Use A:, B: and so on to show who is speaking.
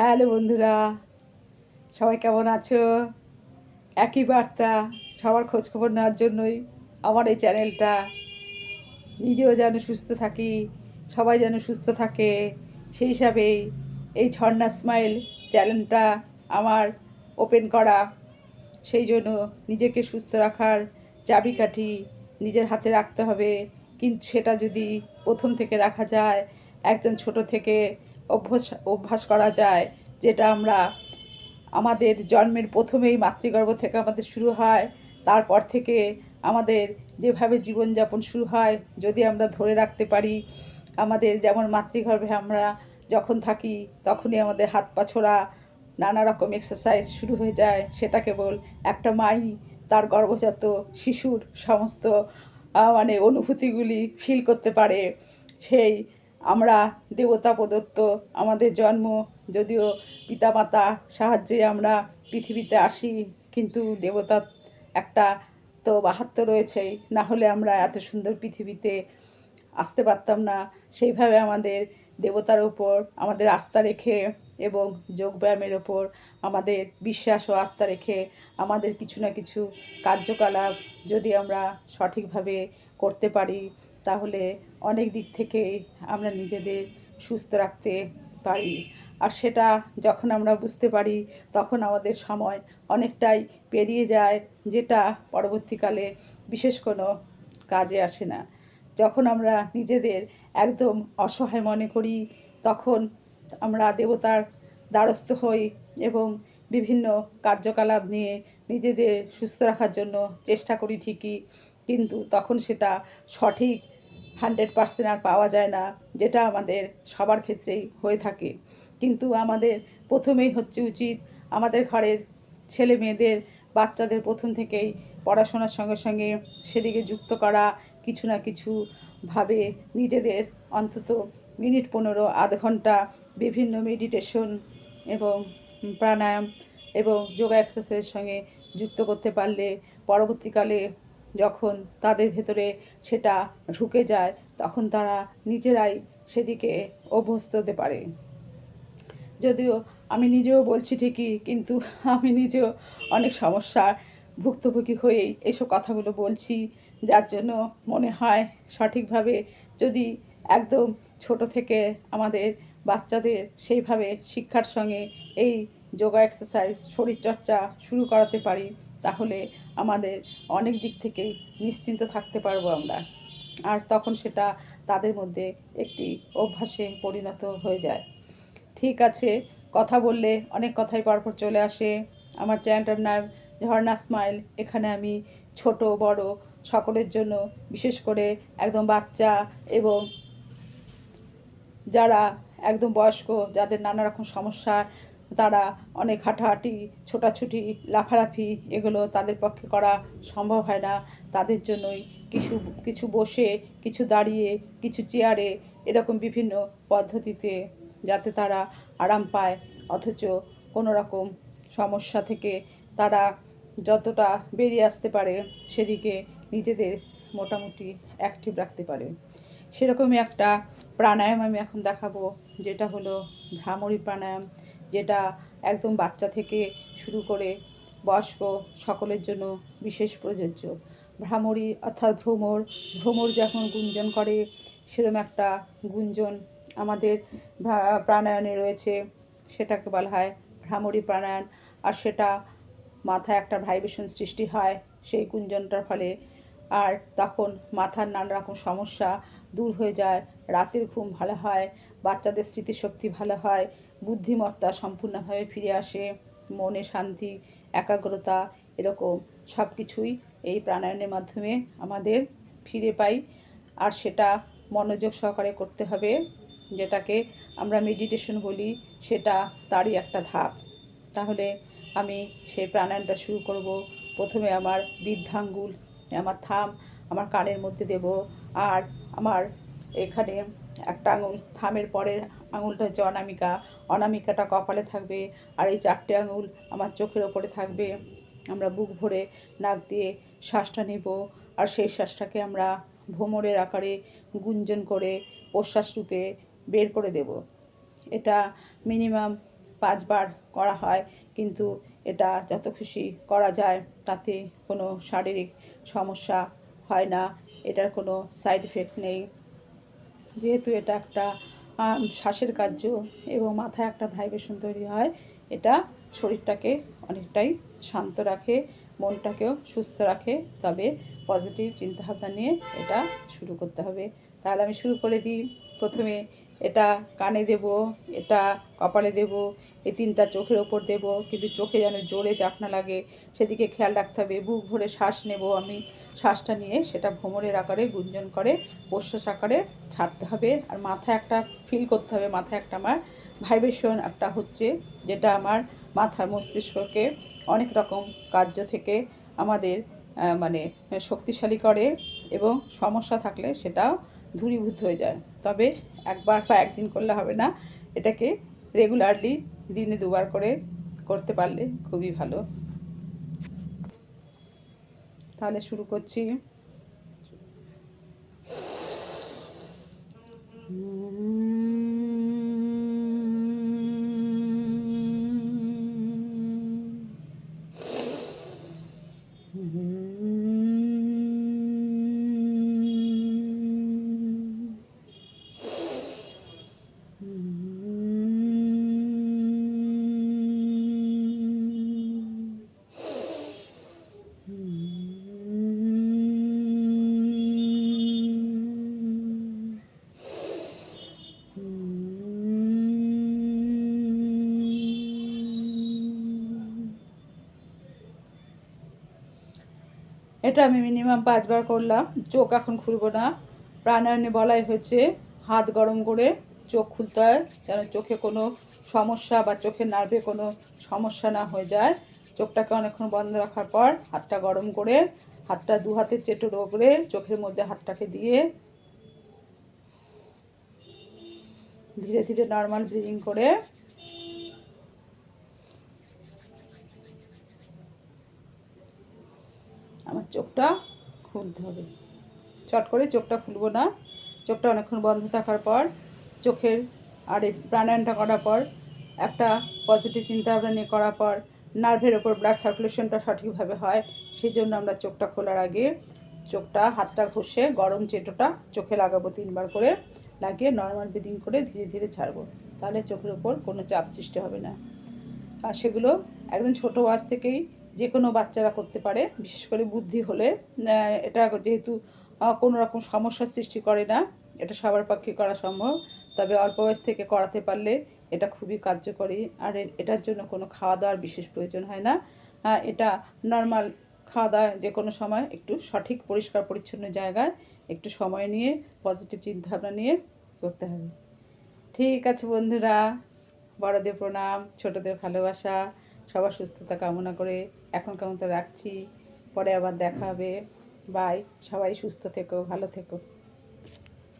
A: Hello বন্ধুরা, সবাই কেমন আছো? একই বার্তা, সবার খোঁজখবর নেওয়ার জন্যই আমার এই চ্যানেলটা। নিজেও যেন সুস্থ থাকি, সবাই যেন সুস্থ থাকে, সেই হিসাবেই এই ঝর্ণা স্মাইল চ্যানেলটা আমার ওপেন করা। সেই জন্য নিজেকে সুস্থ রাখার চাবিকাঠি নিজের হাতে রাখতে হবে। কিন্তু সেটা যদি প্রথম থেকে রাখা যায়, একদম ছোট থেকে অভ্যাস অভ্যাস করা যায়, যেটা আমরা আমাদের জন্মের প্রথমেই মাতৃগর্ভ থেকে আমাদের শুরু হয়, তারপর থেকে আমাদের যেভাবে জীবনযাপন শুরু হয়, যদি আমরা ধরে রাখতে পারি, আমাদের যেমন মাতৃগর্ভে আমরা যখন থাকি তখনই আমাদের হাত পা ছোড়া, নানা রকম এক্সারসাইজ শুরু হয়ে যায়। সেটা কেবল একটা মাই তার গর্ভজাত শিশুর সমস্ত মানে অনুভূতিগুলি ফিল করতে পারে। সেই আমরা দেবতা প্রদত্ত আমাদের জন্ম, যদিও পিতামাতা সাহায্যে আমরা পৃথিবীতে আসি, কিন্তু দেবতা একটা তো বাহাত্তর রয়েছেই, না হলে আমরা এত সুন্দর পৃথিবীতে আসতে পারতাম না। সেইভাবে আমাদের দেবতার ওপর আমাদের আস্থা রেখে এবং যোগব্যায়ামের ওপর আমাদের বিশ্বাস ও আস্থা রেখে আমাদের কিছু না কিছু কার্যকলাপ যদি আমরা সঠিকভাবে করতে পারি, তাহলে অনেক দিক থেকেই আমরা নিজেদের সুস্থ রাখতে পারি। আর সেটা যখন আমরা বুঝতে পারি, তখন আমাদের সময় অনেকটাই পেরিয়ে যায়, যেটা পরবর্তীকালে বিশেষ কোনো কাজে আসে না। যখন আমরা নিজেদের একদম অসহায় মনে করি, তখন আমরা দেবতার দ্বারস্থ হই এবং বিভিন্ন কার্যকলাপ নিয়ে নিজেদের সুস্থ রাখার জন্য চেষ্টা করি ঠিকই, কিন্তু তখন সেটা সঠিক 100% আর পাওয়া যায় না, যেটা আমাদের সবার ক্ষেত্রেই হয়ে থাকে। কিন্তু আমাদের প্রথমেই হচ্ছে উচিত আমাদের ঘরের ছেলে মেয়েদের, বাচ্চাদের প্রথম থেকেই পড়াশোনার সঙ্গে সঙ্গে সেদিকে যুক্ত করা। কিছু না কিছু ভাবে নিজেদের অন্তত মিনিট 15 আধ ঘন্টা বিভিন্ন মেডিটেশন এবং প্রাণায়াম এবং যোগা এক্সারসাইজের সঙ্গে যুক্ত করতে পারলে পরবর্তীকালে যখন তাদের ভেতরে সেটা ঢুকে যায়, তখন তারা নিজেরাই সেদিকে অভ্যস্ত হতে পারে। যদিও আমি নিজেও বলছি ঠিকই, কিন্তু আমি নিজেও অনেক সমস্যার ভুক্তভোগী হয়েই এসব কথাগুলো বলছি। যার জন্য মনে হয় সঠিকভাবে যদি একদম ছোট থেকে আমাদের বাচ্চাদের সেইভাবে শিক্ষার সঙ্গে এই যোগা এক্সারসাইজ শরীরচর্চা শুরু করাতে পারি, তাহলে আমাদের অনেক দিক থেকেই নিশ্চিন্ত থাকতে পারবো আমরা। আর তখন সেটা তাদের মধ্যে একটি অভ্যাসে পরিণত হয়ে যায়। ঠিক আছে, কথা বললে অনেক কথাই পরপর চলে আসে। আমার চ্যানেলটার নাম ঝর্ণা স্মাইল। এখানে আমি ছোট বড় সকলের জন্য, বিশেষ করে একদম বাচ্চা এবং যারা একদম বয়স্ক, যাদের নানা রকম সমস্যা, তারা অনেক হাঁটাহাঁটি, ছোটাছুটি, লাফালাফি এগুলো তাদের পক্ষে করা সম্ভব হয় না, তাদের জন্যই কিছু কিছু বসে, কিছু দাঁড়িয়ে, কিছু চেয়ারে, এরকম বিভিন্ন পদ্ধতিতে যাতে তারা আরাম পায়, অথচ কোনো রকম সমস্যা থেকে তারা যতটা বেরিয়ে আসতে পারে, সেদিকে নিজেদের মোটামুটি অ্যাক্টিভ রাখতে পারে। সেরকমই একটা প্রাণায়াম আমি এখন দেখাবো, যেটা হলো ভ্রামরী প্রাণায়াম, যেটা একদম বাচ্চা থেকে শুরু করে বয়স্ক সকলের জন্য বিশেষ প্রযোজ্য। ভ্রামরী অর্থাৎ ভ্রমর, ভ্রমর যখন গুঞ্জন করে, সেরকম একটা গুঞ্জন আমাদের প্রাণায়ামে রয়েছে, সেটাকে বলা হয় ভ্রামরী প্রাণায়াম। আর সেটা মাথায় একটা ভাইব্রেশন সৃষ্টি হয় সেই গুঞ্জনটার ফলে, আর তখন মাথার নানা রকম সমস্যা দূর হয়ে যায়, রাতের ঘুম ভালো হয়, বাচ্চাদের স্মৃতিশক্তি ভালো হয়, বুদ্ধিমত্তা সম্পূর্ণভাবে ফিরে আসে, মনে শান্তি, একাগ্রতা, এরকম সব কিছুই এই প্রাণায়ামের মাধ্যমে আমাদের ফিরে পাই। আর সেটা মনোযোগ সহকারে করতে হবে, যেটাকে আমরা মেডিটেশন বলি, সেটা তারই একটা ধাপ। তাহলে আমি সেই প্রাণায়ামটা শুরু করব। প্রথমে আমার বৃদ্ধাঙ্গুল, আমার থাম আমার কানের মধ্যে দেব, আর আমার এখানে একটা আঙুল, থামের পরের আঙুলটা হচ্ছে অনামিকা, অনামিকাটা কপালে থাকবে, আর এই 4টে আঙুল আমার চোখের ওপরে থাকবে। আমরা বুক ভরে নাক দিয়ে শ্বাসটা নেব, আর সেই শ্বাসটাকে আমরা ভ্রমরের আকারে গুঞ্জন করে প্রশ্বাস রূপে বের করে দেব। এটা মিনিমাম 5বার করা হয়, কিন্তু এটা যত খুশি করা যায়, তাতে কোনো শারীরিক সমস্যা হয় না, এটার কোনো সাইড এফেক্ট নেই। যেহেতু এটা একটা শ্বাসের কার্য এবং মাথায় একটা ভাইব্রেশন তৈরি হয়, এটা শরীরটাকে অনেকটাই শান্ত রাখে, মনটাকেও সুস্থ রাখে। তবে পজিটিভ চিন্তাভাবনা নিয়ে এটা শুরু করতে হবে। তাহলে আমি শুরু করে দিই। প্রথমে এটা কানে দেব, এটা কপালে দেব, এই 3টা চোখের ওপর দেব, কিন্তু চোখে যেন জোরে চাপ না লাগে সেদিকে খেয়াল রাখতে হবে। বুক ভরে শ্বাস নেব আমি, শ্বাসটা নিয়ে সেটা ভ্রমরের আকারে গুঞ্জন করে প্রশ্বাস আকারে ছাড়তে হবে। আর মাথায় একটা ফিল করতে হবে, মাথায় একটা আমার ভাইব্রেশন একটা হচ্ছে, যেটা আমার মাথার মস্তিষ্ককে অনেক রকম কার্য থেকে আমাদের মানে শক্তিশালী করে, এবং সমস্যা থাকলে সেটাও দূরীভূত হয়ে যায়। তবে একবার বা একদিন করলে হবে না, এটাকে রেগুলারলি দিনে 2বার করে করতে পারলে খুবই ভালো। তাহলে শুরু করছি। এটা আমি মিনিমাম 5বার করলাম। চোখ এখন খুলবো না। প্রাণায়ামে বলাই হয়েছে হাত গরম করে চোখ খুলতে হয়, যেন চোখে কোনো সমস্যা বা চোখের নার্ভে কোনো সমস্যা না হয়ে যায়। চোখটাকে অনেকক্ষণ বন্ধ রাখার পর হাতটা গরম করে, হাতটা 2 হাতের চেটোর ওপরে চোখের মধ্যে হাতটাকে দিয়ে ধীরে ধীরে নর্মাল ব্রিদিং করে আমার চোখটা খুলতে হবে। চট করে চোখটা খুলবো না। চোখটা অনেকক্ষণ বন্ধ থাকার পর চোখের আর এই প্রাণায়ামটা করার পর একটা পজিটিভ চিন্তাভাবনা নিয়ে করার পর নার্ভের ওপর ব্লাড সার্কুলেশনটা সঠিকভাবে হয়। সেই জন্য আমরা চোখটা খোলার আগে চোখটা হাতটা ঘষে গরম চেটোটা চোখে লাগাবো 3বার করে, লাগিয়ে নর্মাল ব্রিদিং করে ধীরে ধীরে ছাড়বো। তাহলে চোখের ওপর কোনো চাপ সৃষ্টি হবে না। আর সেগুলো একদম ছোটো বয়স থেকেই যে কোনো বাচ্চারা করতে পারে। বিশেষ করে বুদ্ধি হলে এটা যেহেতু কোনো রকম সমস্যার সৃষ্টি করে না, এটা সবার পক্ষে করা সম্ভব। তবে অল্প বয়স থেকে করাতে পারলে এটা খুবই কার্যকরী। আর এটার জন্য কোনো খাওয়া দাওয়ার বিশেষ প্রয়োজন হয় না। এটা নর্মাল খাওয়া দাওয়া যে কোনো সময় একটু সঠিক পরিষ্কার পরিচ্ছন্ন জায়গায় একটু সময় নিয়ে পজিটিভ চিন্তাভাবনা নিয়ে করতে হবে। ঠিক আছে বন্ধুরা, বড়দের প্রণাম, ছোটদের ভালোবাসা, সবার সুস্থতা কামনা করে এখনকার মতো রাখছি। পরে আবার দেখা হবে। বাই। সবাই সুস্থ থেকো, ভালো থেকো।